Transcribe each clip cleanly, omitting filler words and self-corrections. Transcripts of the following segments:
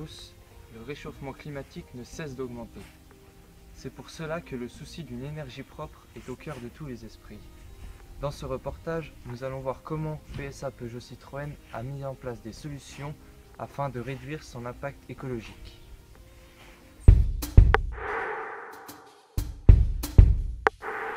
tous, le réchauffement climatique ne cesse d'augmenter. C'est pour cela que le souci d'une énergie propre est au cœur de tous les esprits. Dans ce reportage, nous allons voir comment PSA Peugeot Citroën a mis en place des solutions afin de réduire son impact écologique.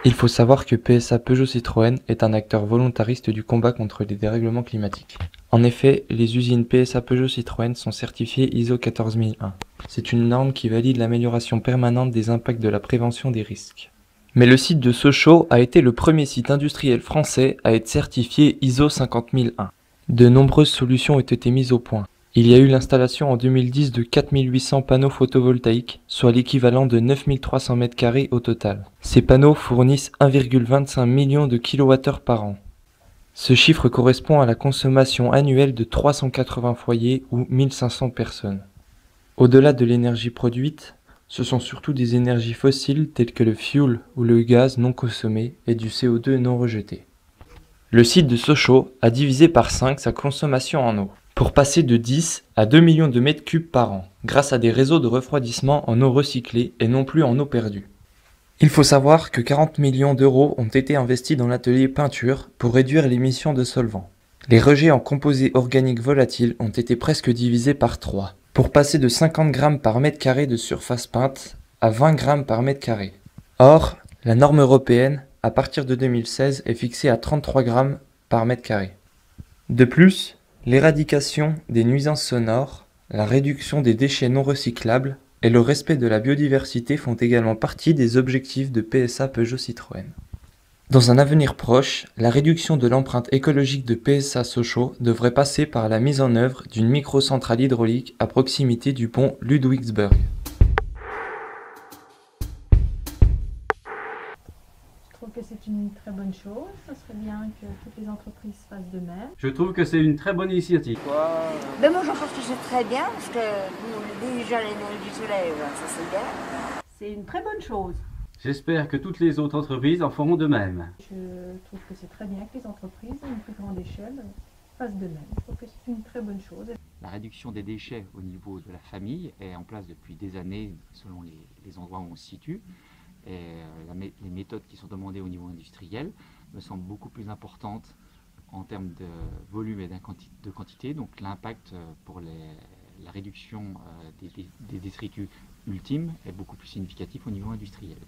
Il faut savoir que PSA Peugeot Citroën est un acteur volontariste du combat contre les dérèglements climatiques. En effet, les usines PSA Peugeot Citroën sont certifiées ISO 14001. C'est une norme qui valide l'amélioration permanente des impacts de la prévention des risques. Mais le site de Sochaux a été le premier site industriel français à être certifié ISO 50001. De nombreuses solutions ont été mises au point. Il y a eu l'installation en 2010 de 4800 panneaux photovoltaïques, soit l'équivalent de 9300 m² au total. Ces panneaux fournissent 1,25 million de kWh par an. Ce chiffre correspond à la consommation annuelle de 380 foyers ou 1500 personnes. Au-delà de l'énergie produite, ce sont surtout des énergies fossiles telles que le fioul ou le gaz non consommé et du CO2 non rejeté. Le site de Sochaux a divisé par 5 sa consommation en eau, pour passer de 10 à 2 millions de mètres cubes par an, grâce à des réseaux de refroidissement en eau recyclée et non plus en eau perdue. Il faut savoir que 40 millions d'euros ont été investis dans l'atelier peinture pour réduire l'émission de solvants. Les rejets en composés organiques volatiles ont été presque divisés par 3, pour passer de 50 grammes par mètre carré de surface peinte à 20 grammes par mètre carré. Or, la norme européenne, à partir de 2016, est fixée à 33 grammes par mètre carré. De plus, l'éradication des nuisances sonores, la réduction des déchets non recyclables et le respect de la biodiversité font également partie des objectifs de PSA Peugeot Citroën. Dans un avenir proche, la réduction de l'empreinte écologique de PSA Sochaux devrait passer par la mise en œuvre d'une microcentrale hydraulique à proximité du pont Ludwigsburg. Je trouve que c'est une très bonne chose. Ce serait bien que toutes les entreprises fassent de même. Je trouve que c'est une très bonne initiative. Ben moi je pense que c'est très bien parce que déjà l'énergie du soleil, ça c'est bien. C'est une très bonne chose. J'espère que toutes les autres entreprises en feront de même. Je trouve que c'est très bien que les entreprises à une plus grande échelle fassent de même. Je trouve que c'est une très bonne chose. La réduction des déchets au niveau de la famille est en place depuis des années selon les endroits où on se situe. Et les méthodes qui sont demandées au niveau industriel me semblent beaucoup plus importantes en termes de volume et de quantité. Donc l'impact pour la réduction des détritus ultimes est beaucoup plus significatif au niveau industriel.